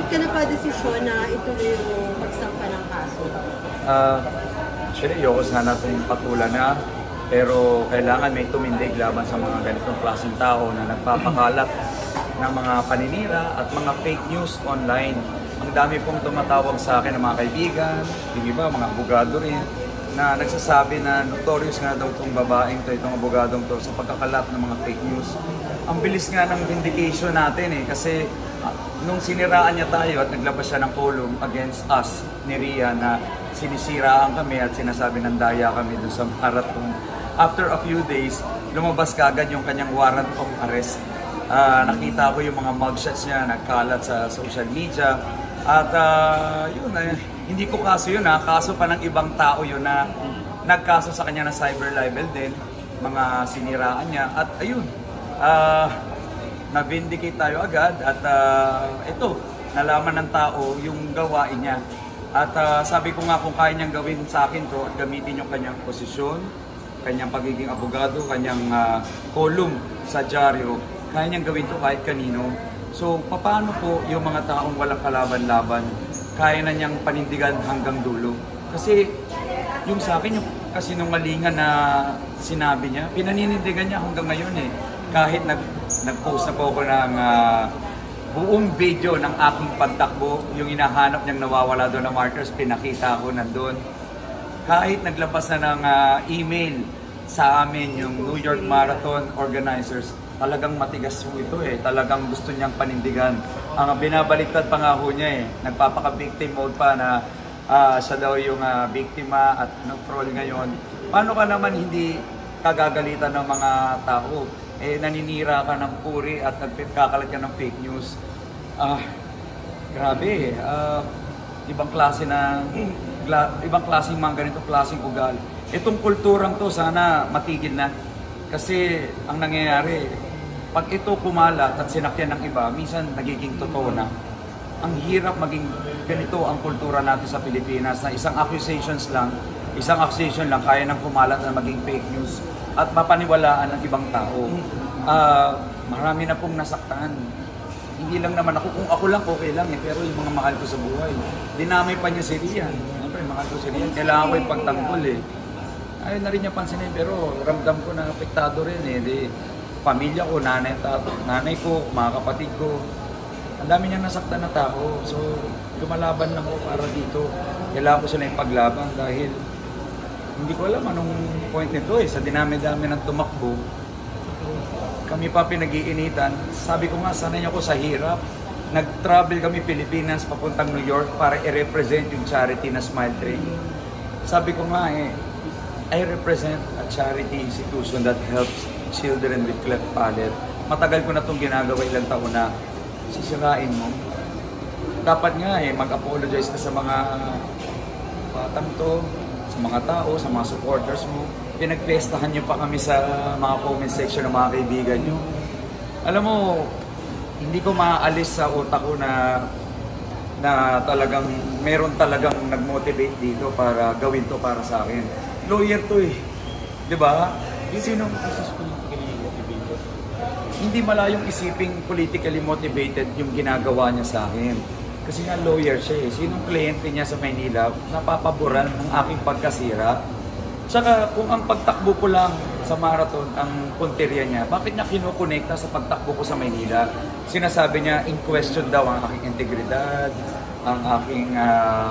bakit ka napadesisyon na ituloy yung pagsampa ng kaso? Actually, ayoko sana itong patulan na, pero kailangan may tumindig laban sa mga ganitong klaseng tao na nagpapakalat ng mga paninira at mga fake news online. Ang dami pong tumatawag sa akin ng mga kaibigan, yung iba, mga abogado rin, na nagsasabi na notorious nga daw itong babaeng to, itong abogadong to, sa pagkakalat ng mga fake news. Ang bilis nga ng vindication natin kasi nung siniraan niya tayo at naglabas siya ng column against us ni Ria na sinisiraan kami at sinasabi ng daya kami dun sa marathon. After a few days, lumabas kagad yung kanyang warrant of arrest. Nakita ko yung mga mugshots niya, nagkalat sa social media. At yun, hindi ko kaso yun kaso pa ng ibang tao yun na nagkaso sa kanya na cyber libel din, mga siniraan niya. At ayun, na-vindicate tayo agad at ito, nalaman ng tao yung gawain niya. At sabi ko nga kung kaya niyang gawin sa akin to at gamitin yung kanyang posisyon, kanyang pagiging abogado, kanyang column sa dyaryo, kaya niyang gawin to kahit kanino. So, paano po yung mga taong walang kalaban-laban, kaya na niyang panindigan hanggang dulo? Kasi yung sa akin, yung kasinungalingan na sinabi niya, pinaninindigan niya hanggang ngayon Kahit nag-post na po ako ng buong video ng aking pagtakbo, yung hinahanap niyang nawawala doon na markers, pinakita ko nandun. Kahit naglabas na ng email sa amin yung New York Marathon organizers, talagang matigas po ito talagang gusto niyang panindigan. Ang binabaliktad pa nga ho niya nagpapaka-victim mode pa na siya daw yung biktima at nag-troll ngayon. Paano ka naman hindi kagagalitan ng mga tao? Naninira ka ng puri at nagkakalat ka ng fake news. Grabe ibang klase ibang klaseng mga ganitong klaseng ugal. Itong kulturang to sana matigil na. Kasi ang nangyayari, pag ito kumalat at sinakyan ng iba, minsan nagiging totoo na. Ang hirap maging ganito ang kultura natin sa Pilipinas na isang accusation lang kaya nang kumalat na maging fake news at mapaniwalaan ng ibang tao. Marami na pong nasaktan. Hindi lang naman ako, kung ako lang okay lang pero yung mga mahal ko sa buhay. Dinamay pa niya si Rian. Siyempre, mahal ko si Rian. Kailangan ko yung pagtanggol Ayaw na rin niya pansinin pero ramdam ko na apektado rin Di, pamilya ko, nanay ko, mga kapatid ko. Ang dami niyang nasaktan na tao. So, lumalaban lang ko para dito. Kailangan ko sila yung paglaban dahil hindi ko alam anong point nito sa dinami-dami ng tumakbo. Kami pa pinag-iinitan. Sabi ko nga, sanay ako sa hirap. Nag-travel kami Pilipinas papuntang New York para i-represent yung charity na Smile Train. Sabi ko nga I represent a charity institution that helps children with cleft palate. Matagal ko na itong ginagawa, ilang taon na. Sisirain mo. Dapat nga mag-apologize ka sa mga batang to, sa mga tao, sa mga supporters mo. Pinagpestahan niyo pa kami sa mga comment section ng mga kaibigan niyo. Alam mo, hindi ko maaalis sa utak ko na talagang meron talagang nag-motivate dito para gawin to para sa akin. Lawyer to di ba? Sino politically motivated? Hindi malayong isiping politically motivated yung ginagawa niya sa akin. Kasi nga lawyer siya Sinong kliyente niya sa Maynila napapaboran ng aking pagkasira? Tsaka kung ang pagtakbo ko lang sa marathon ang punteriya niya, bakit niya kinukonekta sa pagtakbo ko sa Maynila? Sinasabi niya in question daw ang aking integridad, ang aking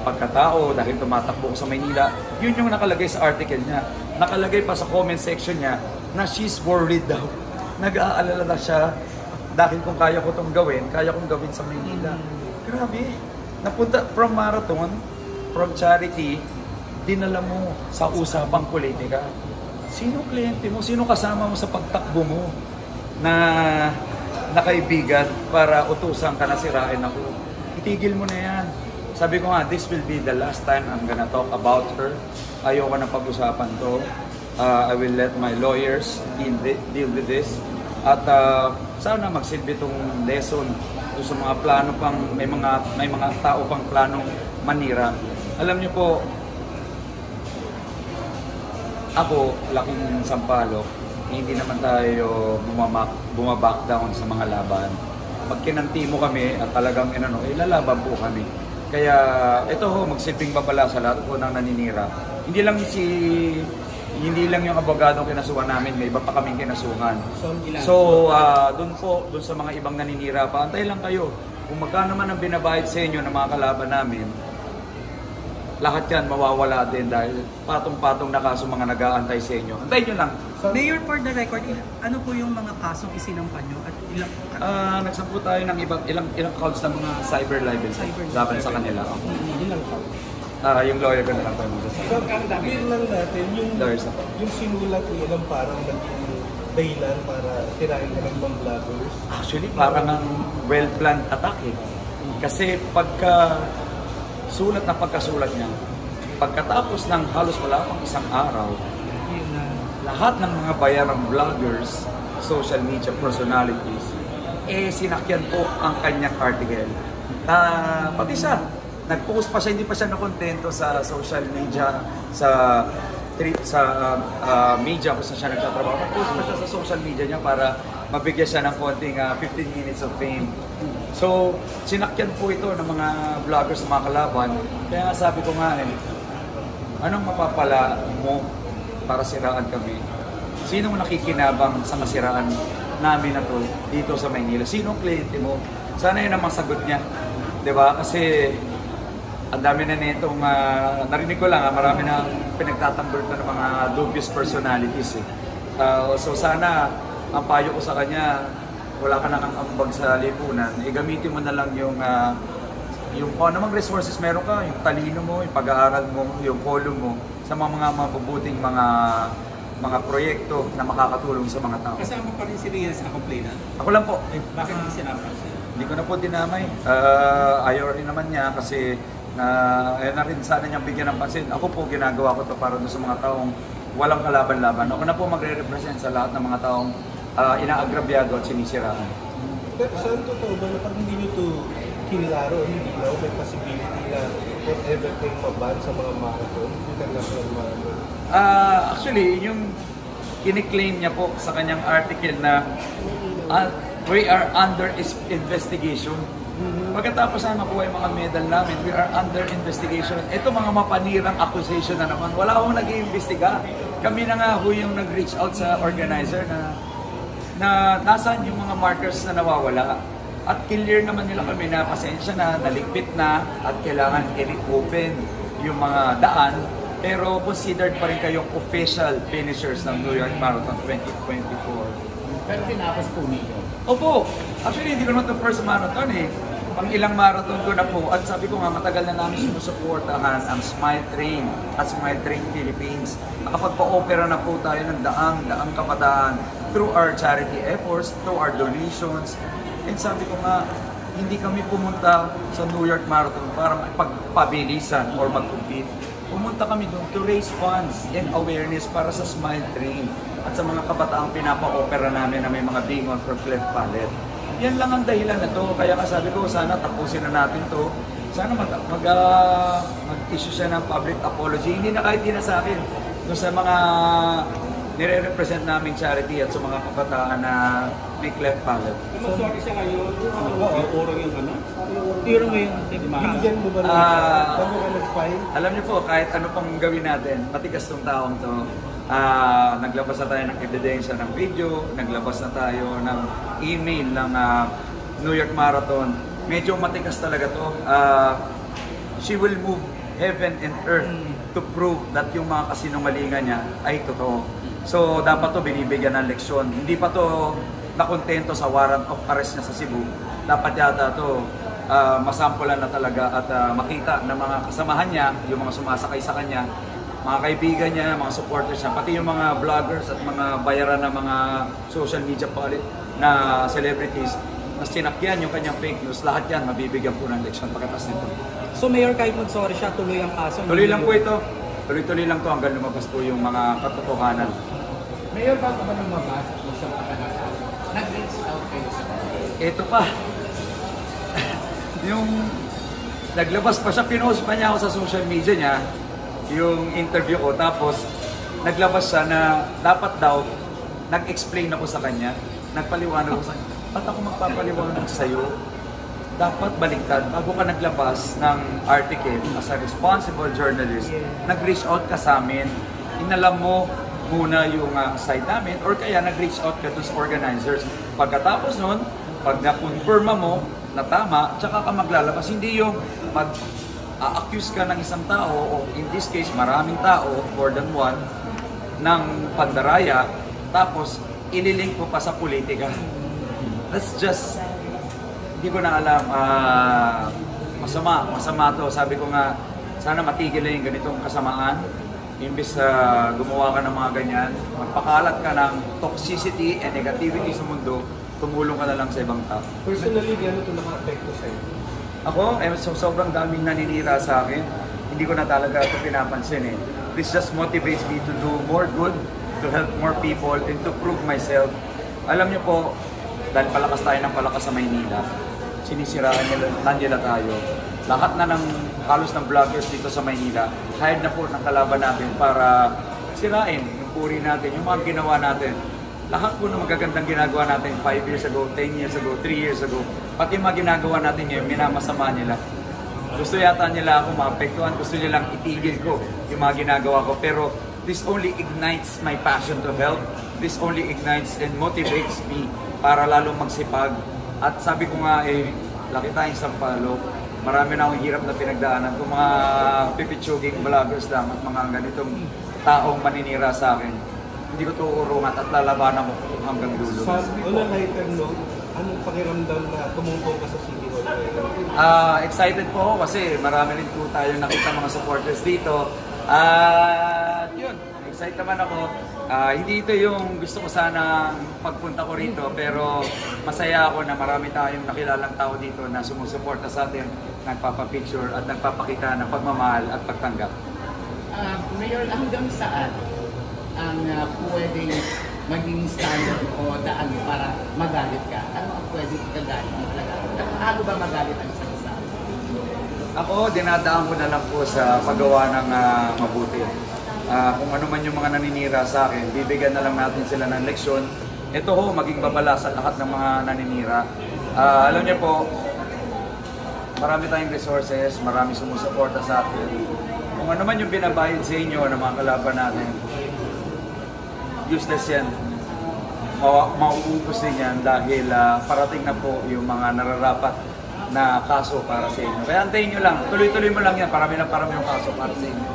pagkatao dahil tumatakbo ko sa Maynila. Yun yung nakalagay sa article niya. Nakalagay pa sa comment section niya na she's worried daw. Nag-aalala na siya dahil kung kaya ko itong gawin, kaya kong gawin sa Maynila. Grabe. Napunta from marathon, from charity, dinala mo sa usapang politika. Sino kliyente mo? Sino kasama mo sa pagtakbo mo na kaibigan para utusan ka na sirain ako? Itigil mo na yan. Sabi ko nga, this will be the last time I'm gonna talk about her. Ayoko na pag-usapan to. I will let my lawyers deal with this. At sana magsilbi itong lesson sa mga plano pang, may mga tao pang planong manira. Alam niyo po, ako, laking sampalok, hindi naman tayo bumaback down sa mga laban. pag kinanti mo kami at talagang lalaban po kami. Kaya ito ho, magsilbing babala sa lahat po ng naninira. Hindi lang yung abogadong kinasuhan namin, may iba pa kaming kinasuhan. So, doon sa mga ibang naninira pa, antay lang kayo. Kung magkano naman ang binabayad sa inyo ng mga kalaban namin, lahat yan mawawala din dahil patong-patong na kaso mga nag-aantay sa inyo. Antayin nyo lang. Mayor, for the record, ano po yung mga kasong isinampan nyo at ilang? Nagsampu tayo ng ilang counts ng mga cyber libel laban sa kanila. Ilang count? Yung lawyer ko na lang tayo magsasabi. So, clear lang natin, Lawyers ako. yung sinulat ko yun ang parang naging dahilan para tirahin ka ng ibang vloggers. Actually, parang ang well-planned attack eh. Kasi pagkasulat niya, pagkatapos ng halos wala pang isang araw, lahat ng mga bayarang vloggers, social media personalities, sinakyan po ang kanyang article. Pati siya, nag-post pa siya, hindi pa siya nakontento sa social media, sa media kung saan siya nagtatrabaho. Nag-post pa siya sa social media niya para mabigyan siya ng konting 15 minutes of fame. So, sinakyan po ito ng mga vloggers, mga kalaban. Kaya sabi ko nga anong mapapala mo para siraan kami? Sinong nakikinabang sa kasiraan namin na to dito sa Maynila? Sinong kliyente mo? Sana yun ang masagot niya. Diba? Kasi ang dami na nitong, narinig ko lang, marami na pinagtatanggol na ng mga dubious personalities. So sana, ang payo ko sa kanya, wala ka nang ambag sa lipunan, gamitin mo na lang yung kung anumang resources meron ka, yung talino mo, yung pag-aaral mo, yung follow mo sa mga mabubuting mga proyekto na makakatulong sa mga tao. Kasama pa rin si Riaz na complainant? Ako lang po. Bakit hindi sinama? Hindi ko na po dinamay. Ayaw rin naman niya kasi na rin sana niyang bigyan ng pansin. Ako po ginagawa ko to para doon sa mga taong walang kalaban-laban. Ako na po magre-represent sa lahat ng mga taong inaagrabyado at sinisiraan. Pero saan totoo ba na pag hindi nyo ito kinilaro, hindi na may possibility na whatever kayong maban sa mga marathon, international marathon? Actually, yung kiniklaim niya po sa kanyang article na we are under investigation. Pagkatapos na makuha yung mga medal namin, we are under investigation. Ito mga mapanirang accusation na naman. Wala akong nag-iimbestiga. Kami na nga ho yung nag-reach out sa organizer na nasaan yung mga markers na nawawala. At clear naman nila kami na pasensya na, naligpit na, at kailangan i-open yung mga daan. Pero considered pa rin kayong official finishers ng New York Marathon 2024. Pero pinapos po ninyo. Opo. Actually, hindi ko naman ito first marathon eh. Pang ilang marathon ko na po. At sabi ko nga, matagal na namin sinusuportahan ang Smile Train at Smile Train Philippines. Nakapagpa-opera na po tayo ng daang kabataan through our charity efforts, through our donations. And sabi ko nga, hindi kami pumunta sa New York Marathon para magpabilisan or mag-compete. Pumunta kami doon to raise funds and awareness para sa Smile Train at sa mga kabataang pinapa-opera namin na may mga bingon for cleft palate. Yan lang ang dahilan na to. Kaya sabi ko, sana tapusin na natin to. Sana mag-issue siya ng public apology. Hindi na kahit di na sa akin. Doon sa mga nire-represent namin charity at sa mga kabataan na may cleft palate. Kung sorry siya ngayon, orong yung ano? Tiro mo yung Binigyan mo ba na bago ka nag-file? Alam niyo po, kahit ano pang gawin natin, matigas tong taong to. Naglabas na tayo ng ebidensya ng video, naglabas na tayo ng email ng New York Marathon. Medyo matigas talaga to. She will move heaven and earth to prove that yung mga kasinungalingan niya ay totoo. So dapat to binibigyan ng leksyon. Hindi pa to nakontento sa warrant of arrest niya sa Cebu. Dapat yata to masampulan na talaga at makita ng mga kasamahan niya, yung mga sumasakay sa kanya, mga kaibigan niya, mga supporters niya, pati yung mga vloggers at mga bayaran ng mga social media na celebrities na sinakyan yung kanyang fake news, lahat yan mabibigyan po ng leksyon pagkatas nito. So Mayor, kahit mag-sorry siya, tuloy ang kaso? Tuloy lang po ito. Tuloy-tuloy lang to hanggang lumabas po yung mga katotohanan. Mayor, bago ba nang mabasa po sa mga kanaka, nag-reach out kayo sa Ito pa. Yung naglabas pa siya, pinost pa niya ako sa social media niya, yung interview ko, tapos naglabas siya na dapat daw, nag-explain ako sa kanya, nagpaliwanag ako sa kanya. at ako magpapaliwanag sa'yo. Dapat baliktad, bago ka naglabas ng article as a responsible journalist, nag-reach out ka sa amin, inalam mo muna yung side namin, or kaya nag-reach out ka sa organizers. Pagkatapos nun, pag na-confirma mo na tama, tsaka ka maglalabas. Hindi yung mag-accuse ka ng isang tao, o in this case, maraming tao, more than one, ng pandaraya, tapos ililink mo pa sa politika. That's just, hindi ko na alam, masama to. Sabi ko nga, sana matigil na yung ganitong kasamaan. Imbis na gumawa ka ng mga ganyan, magpakalat ka ng toxicity and negativity sa mundo, tumulong ka na lang sa ibang tao. Personally, gano'n ito naka-apekto sa'yo? Ako, sobrang daming naninira sa akin. Hindi ko na talaga ito pinapansin eh. This just motivates me to do more good, to help more people, and to prove myself. Alam niyo po, dahil palakas tayo ng palakas sa Maynila, sinisiraan nila tayo. Lahat na ng halos ng vloggers dito sa Maynila, hired na po ng kalaban natin para sirain yung puri natin, yung mga ginawa natin. Lahat po ng magagandang ginagawa natin 5 years ago, 10 years ago, 3 years ago, pati mga ginagawa natin ngayon, minamasama nila. Gusto yata nila ako maapektuhan, gusto nilang itigil ko yung mga ginagawa ko. Pero this only ignites my passion to help. This only ignites and motivates me para lalong magsipag. At sabi ko nga laki tayong sampalo. Marami na akong hirap na pinagdaanan. Kung mga pipitsuging vloggers lang at mga ganitong taong maninira sa akin, hindi ko ito urungan at lalabanan ko hanggang dulo. On a lighter note, anong pakiramdam na tumungkong ka sa City Hall? Excited po ako kasi marami rin po tayo nakita mga supporters dito. Yun, excited naman ako. Hindi ito yung gusto ko sana pagpunta ko rito, pero masaya ako na marami tayong nakilalang tao dito na sumusuporta sa atin, nagpapapicture at nagpapakita ng pagmamahal at pagtanggap. Mayor, hanggang saan ang pwede maging standard o daan para magalit ka? Ano ang pwede kagalit mo talaga? Ano ba magalit ang isang isa? Ako, dinadaan ko na lang po sa paggawa ng mabuti. Kung ano man yung mga naninira sa akin, bibigyan na lang natin sila ng leksyon. Ito ho, maging babala sa lahat ng mga naninira. Alam niyo po, marami tayong resources, marami sumusuporta sa atin. Kung ano man yung binabayad sa inyo ng mga kalaban natin, useless yan. Mauubos din yan dahil parating na po yung mga nararapat na kaso para sa inyo. Kaya antayin nyo lang, tuloy-tuloy mo lang yan, parami yung kaso para sa inyo.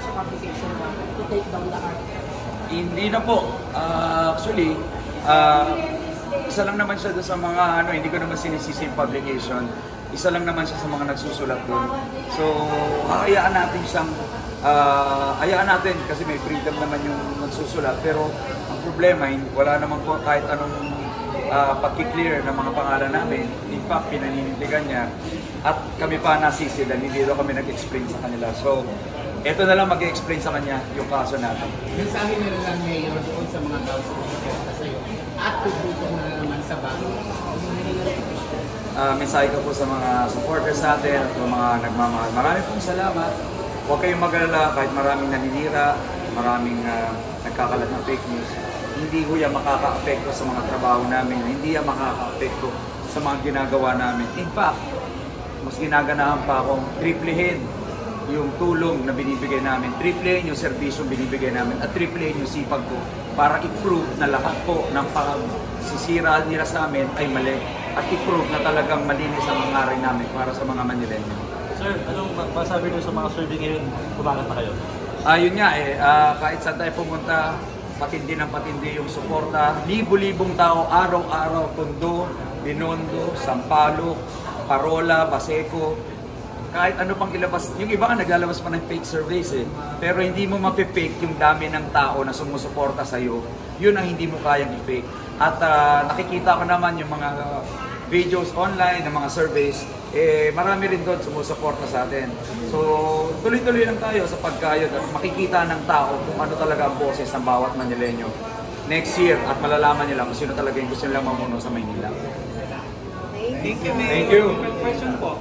Sa publication to take down the article? Hindi na po. Actually, isa lang naman siya doon sa mga hindi ko naman sinisisi yung publication. Isa lang naman siya sa mga nagsusulat doon. So, hayaan natin siyang hayaan natin kasi may freedom naman yung nagsusulat. Pero ang problema, wala naman po kahit anong pagki-clear ng mga pangalan namin. In fact, pinaninindigan niya at kami pa nasisi dahil hindi daw kami nag-explain sa kanila. So, ito na lang mag-explain sa kanya yung kaso natin. Mensahe na lang, Mayor, doon sa mga tao sa suporta sa'yo at tutulong na naman sa bago. Mensahe ko po sa mga supporters natin at mga nagmamahal. Maraming pong salamat. Huwag kayong mag-alala kahit maraming naninira, maraming nagkakalat ng fake news. Hindi ko yan makaka-apekto sa mga trabaho namin. Hindi yan makaka-apekto sa mga ginagawa namin. In fact, mas ginaganahan pa akong triplehin yung tulong na binibigay namin, triplehin yung serbisyong binibigay namin, at triplehin yung sipag ko para i-prove na lahat po ng pagsisira nila sa amin ay mali at i-prove na talagang malinis ang mangaring namin para sa mga Manileño. Sir, anong masabi niyo sa mga survey ngayon? Kumakit na kayo? Yun nga kahit saan tayo pumunta, patindi ng patindi yung suporta. Libo-libong tao, araw-araw, Tondo, Binondo, Sampaloc, Parola, Baseco, kahit ano pang ilabas. Yung iba nga naglalabas pa ng fake surveys pero hindi mo mapifake yung dami ng tao na sumusuporta sa'yo. Yun ang hindi mo kayang i-fake. At nakikita ko naman yung mga videos online, ng mga surveys, marami rin doon sumusuporta sa atin. So, tuloy-tuloy lang tayo sa pagkayod at makikita ng tao kung ano talaga ang boses ng bawat Manileño next year at malalaman nila kung sino talaga yung gusto nilang mamuno sa Maynila. Thank you, Mayor. Thank you. Question po.